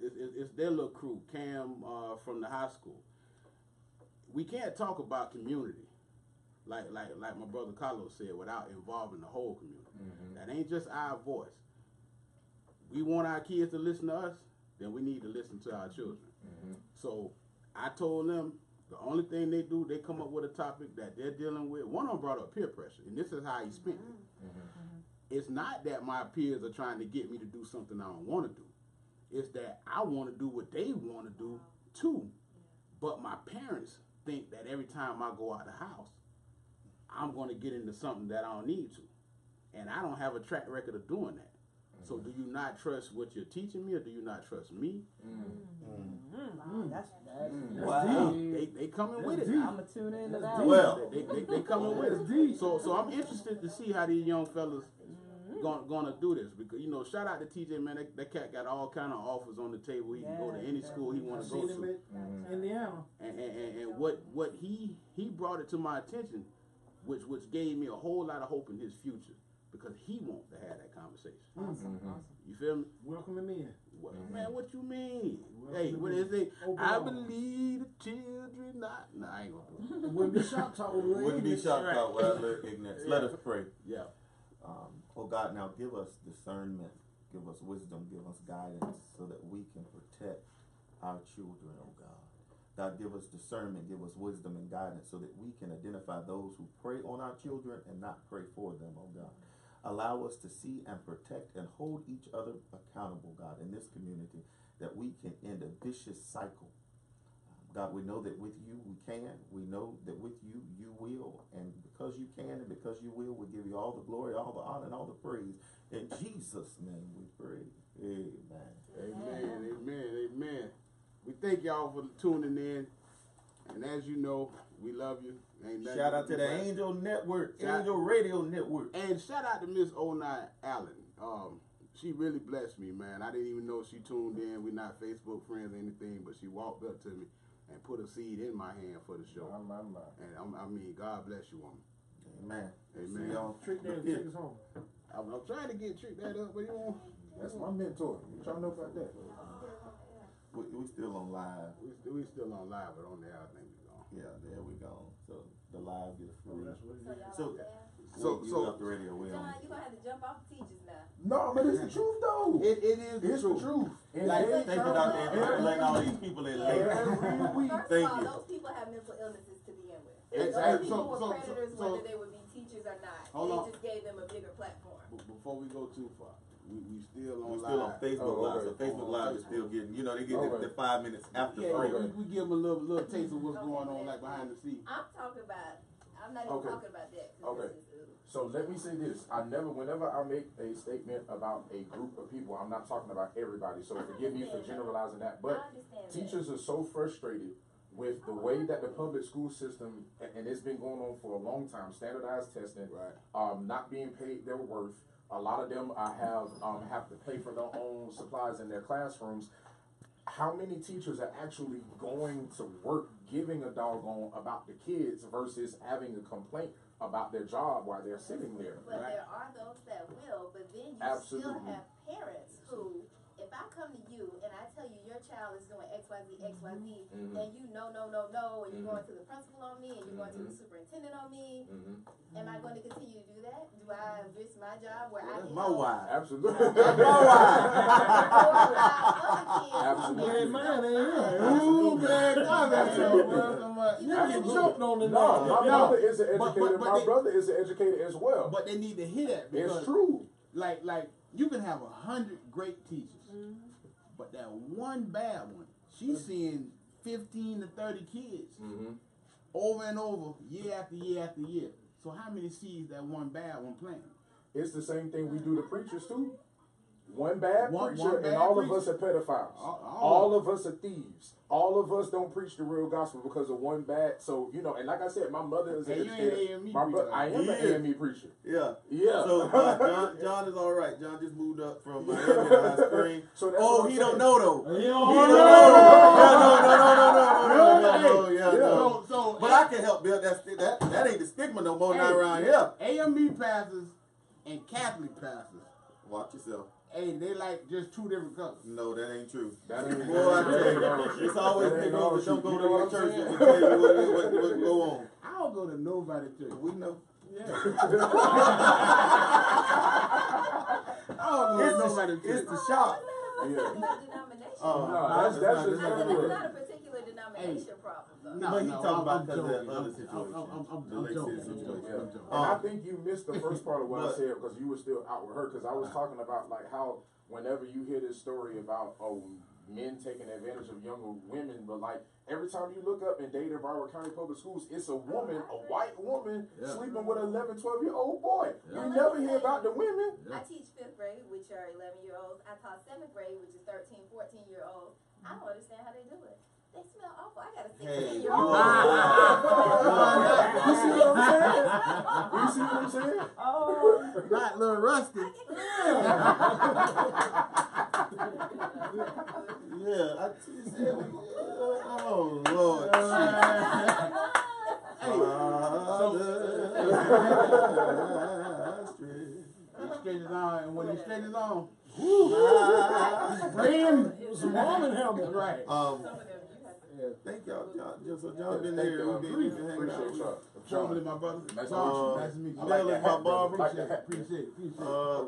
it's their little crew, Cam from the high school. We can't talk about community, like my brother Carlos said, without involving the whole community. Mm-hmm. That ain't just our voice. We want our kids to listen to us, then we need to listen to our children. Mm-hmm. So I told them the only thing they do, they come up with a topic that they're dealing with. One of them brought up peer pressure, and this is how he spent it. Mm-hmm. It's not that my peers are trying to get me to do something I don't want to do. It's that I want to do what they want to do too. But my parents think that every time I go out the house, I'm going to get into something that I don't need to. And I don't have a track record of doing that. So do you not trust what you're teaching me, or do you not trust me? That's wow. They coming with it. I'm gonna tune into that. Well, they coming with it. So I'm interested to see how these young fellas gonna do this, because shout out to TJ, man. That cat got all kind of offers on the table. He can go to any school he want to go to. Indiana. And what he brought it to my attention, which gave me a whole lot of hope in his future. Because he wants to have that conversation. Awesome. You feel me? Welcome him in. Well, man, what you mean? Hey, what is it? I believe the children not. Nah, I ain't gonna do it. It wouldn't be Shop Talk. Wouldn't be Shop Talk without ignorance. Let us pray. Yeah. Oh God, now give us discernment, give us wisdom, give us guidance, so that we can protect our children, oh God. God, give us discernment, give us wisdom and guidance, so that we can identify those who prey on our children and not pray for them, oh God. Allow us to see and protect and hold each other accountable, God, in this community, that we can end a vicious cycle. God, we know that with you we can. We know that with you, you will. And because you can and because you will, we give you all the glory, all the honor, and all the praise. In Jesus' name we pray. Amen. Amen. We thank y'all for tuning in. And as you know, we love you. Shout out to the Angel Network, Angel Radio Network. And shout out to Miss 09 Allen. She really blessed me, man. I didn't even know she tuned in. We're not Facebook friends or anything, but she walked up to me and put a seed in my hand for the show. And I mean, God bless you, woman. Amen. Amen. Trick that and take us home. I'm trying to get Trick that up, but you won't. That's my mentor. You trying to know about that? We still on live. We still on live, but on there, I think we're gone. Yeah, there we go. So the live get free. That's what it is. So off the radio. We John, on. you're gonna have to jump off the teachers now. No, but it's the truth though. It is It's the truth. And Like, they thank you, Dr. Andrew, for letting all these people in late. every week. First Thank of all, you. those people have mental illnesses to begin with. Exactly. Those people So- were predators, so- whether they would be teachers or not. Hold They on. just gave them a bigger platform. Before we go too far, We still on We're live. still on Facebook Oh, Live, okay. so Facebook Live is still getting, you know, they get Okay. the 5 minutes after Yeah, break. we give them a little taste of what's going on like behind the scenes. I'm talking about. I'm not even Okay. talking about that. 'Cause Okay. this is, So let me say this: whenever I make a statement about a group of people, I'm not talking about everybody. So forgive me for generalizing that, but I understand that. teachers are so frustrated with the way that the public school system, and it's been going on for a long time, standardized testing, Right. not being paid their worth. A lot of them have to pay for their own supplies in their classrooms. How many teachers are actually going to work giving a doggone about the kids versus having a complaint about their job while they're sitting there? But Right? there are those that will. But then you Absolutely. still have parents who, if I come to you and I tell you your child is doing X, Y, Z, X, Y, Z, Mhm. and you no, and you're Mhm. going to the principal on me, and you're going to the superintendent on me, am I going to continue to do that? Do I risk my job where I That's can my help? wife. Absolutely. Yeah, man, ooh, man, you get choked on the No, my brother is an But- educator. but My they- brother is an educator as well. But they need to hear that because It's true. like you can have 100 great teachers, but that one bad one, she's seeing 15 to 30 kids Mm-hmm. over and over, year after year after year. So how many seeds that one bad one planted? It's the same thing we do to preachers too. One bad One preacher, bad and all preacher. of us are pedophiles. All All of us are thieves. All of us don't preach the real gospel because of one bad. So and like I said, my mother is an Hey, you ain't educator. AME My preacher. I am He an is. AME preacher. Yeah. Yeah. So John is all right. John just moved up from Miami to High Spring. So that's Oh, what I'm he don't saying. know though. He He don't don't know. know. Yeah, no. So But I can help build that ain't the stigma no more not around here. AME pastors and Catholic pastors, Watch yourself. hey, they like just two different colors. No, that ain't true. That ain't Boy, I tell you, it's always niggas that don't go to your church that will tell you what go on. I don't go to nobody church. We know. Yeah. I don't go to nobody church. It's the shop. Yeah. Denomination. No, that's It's just not a particular denomination problem, though. No, But he no, talking about I'm because of joking. the other I'm situation. The I'm Lake joking. City I'm situation. joking. I'm joking. And I think you missed the first part of what I But- said because you were still out with her. Because I was talking about like how whenever you hear this story about men taking advantage of younger women, but like every time you look up in Dade and Broward County Public Schools, it's a woman, a white woman, sleeping with an 11, 12-year-old boy. Yeah. You never hear about the women. Yeah. I teach 5th grade, which are 11-year-olds. I taught 7th grade, which is 13, 14-year-olds. I don't understand how they do it. They smell awful. I got a Hey, 16-year-old. You see what I'm saying? You see what I'm saying? Oh, Not a little rusty. Yeah, I just said, oh Lord. He stretches on, and when he stretches on, Brand was a woman helmet. right. Some of them, you have to. Thank y'all, John. So John been Thank there. y'all. We've been hanging out. Appreciate y'all. Formerly my brother. Nice to John, meet you. nice to meet you. I like Bill that is my hat, brother. barber. Like that hat. Appreciate it.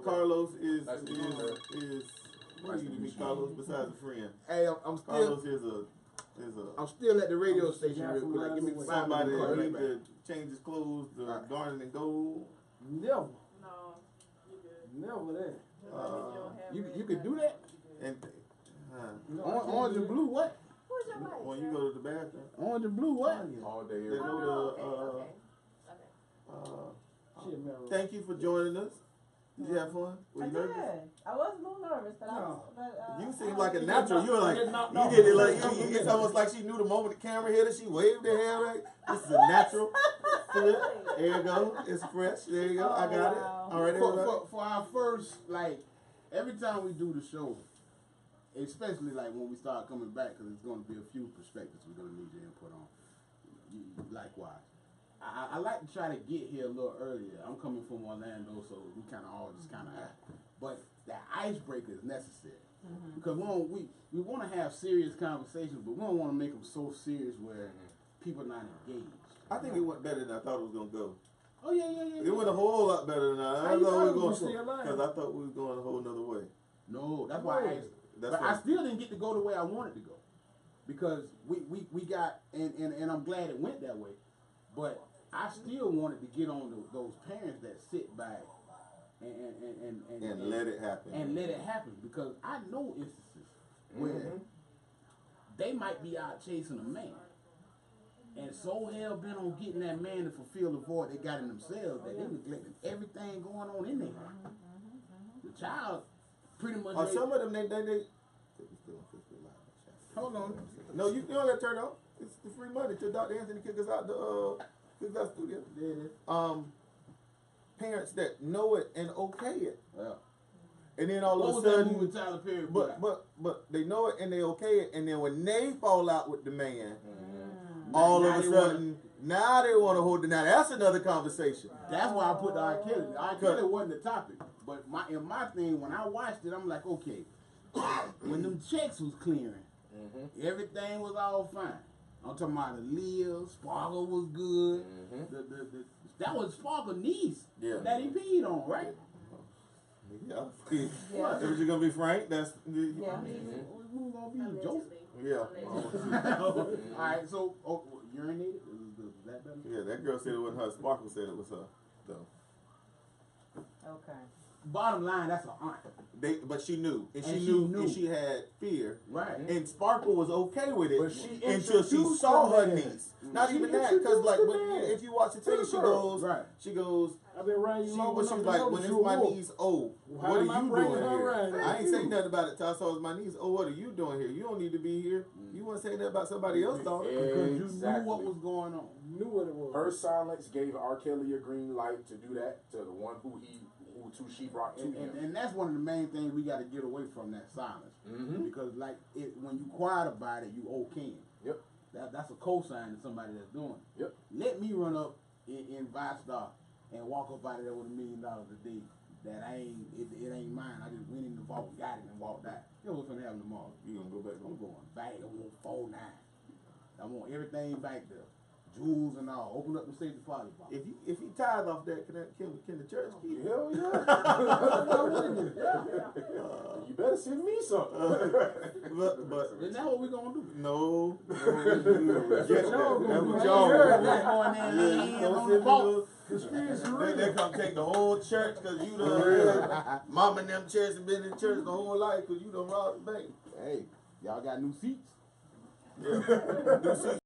Carlos is Nice to meet you, man. what do you mean, Carlos? Besides a friend, Hey, I'm still Carlos is a I'm still at the radio station real quick. Like, give me 5 somebody minutes. that Right need back. to change his clothes to garnet and gold. Never. No, you good. Never that. You could do that? And Orange and blue what? Who's your wife? when you go to the bathroom, Orange and blue what? All day, they every day. go Oh, to Shit, man. thank you for joining us. Did you have fun? Were I you did. nervous? I was a little nervous, but You I seem was like a natural. You were like, No. you did it like it's almost like she knew the moment the camera hit her. She waved her hair right. This is a natural flip. There you go. It's fresh. There you go. I got it. wow. All right, everybody. For our first, like, every time we do the show, especially like when we start coming back, because it's going to be a few perspectives we're going to need your input on. Likewise. I like to try to get here a little earlier. I'm coming from Orlando, so we kind of all just kind of but that icebreaker is necessary. Because we want to have serious conversations, but we don't want to make them so serious where people not engaged. I think it went better than I thought it was gonna go. Oh yeah. It went a whole lot better than I How you thought we thought were it was going still alive? because I thought we was going a whole nother way. No, that's why I asked. That's But why. I still didn't get to go the way I wanted to go, because we got and I'm glad it went that way, but I still wanted to get on those parents that sit back And let it happen. And let it happen, because I know instances where they might be out chasing a man, and so hell bent on getting that man to fulfill the void they got in themselves that they neglecting everything going on in there. The child pretty much. Some of them they. Hold on. No, you don't let it turn off. It's the free money till Dr. Anthony kick us out the studio. There it is. Parents that know it and okay it. Yeah. And then all What of was a that sudden, movie Tyler Perry put out? but they know it and they okay it, and then when they fall out with the man, Now of a they sudden, now they want to hold it. Now that's another conversation. That's why I put the R. Kelly. R. Kelly wasn't the topic, but my thing when I watched it, I'm like, okay, when them checks was clearing, everything was all fine. I'm talking about Aaliyah, Sparkle was good. That was Sparkle's niece that he peed on, right? Yeah. Yeah. If you're gonna be frank, that's Yeah. Who's gonna be a joke? yeah. All right, so urinated. Is that better? Yeah, that girl said it wasn't her. Sparkle said it was her. So. Okay. Bottom line, that's an aunt. But she knew, and she And she knew, knew. and she had fear, Right. and Sparkle was okay with it But she until she introduced saw the her man. niece. Not She even that, because like introduced the when, man if you watch the to tape, the she girl. goes, Right. she goes. I've been riding you long But enough she's to like, know when that it's you a my wolf. niece, oh, How what are am I you bringing doing her here? around? I ain't saying nothing about it till I saw it was my niece. Oh, what are you doing here? You don't need to be here. You want to say that about somebody else's daughter? Because you knew Exactly. what was going on. Knew what it was. Her silence gave R. Kelly a green light to do that to the one who she brought to him. And that's one of the main things we got to get away from, that silence. Because like when you quiet about it, you okay. Yep. That's a cosign to somebody that's doing it. Yep. Let me run up in Vistar and walk up out of there with $1 million a day. That it ain't mine. I just went in the vault, got it, and walked out. You know what's gonna happen tomorrow? You gonna go back? I'm going back. I want 4-9. I want everything back there, jewels and all. Open up the safe deposit box. If he tithe off that, can the church keep it? Hell yeah. You better send me something. But Isn't that what we gonna do? no. That's what y'all Heard do. that going in there, hands Don't on send the me vault. those- They come take the whole church because you done mom and them church and been in church the whole life because you done robbed the bank. Hey, y'all got new seats? Yeah.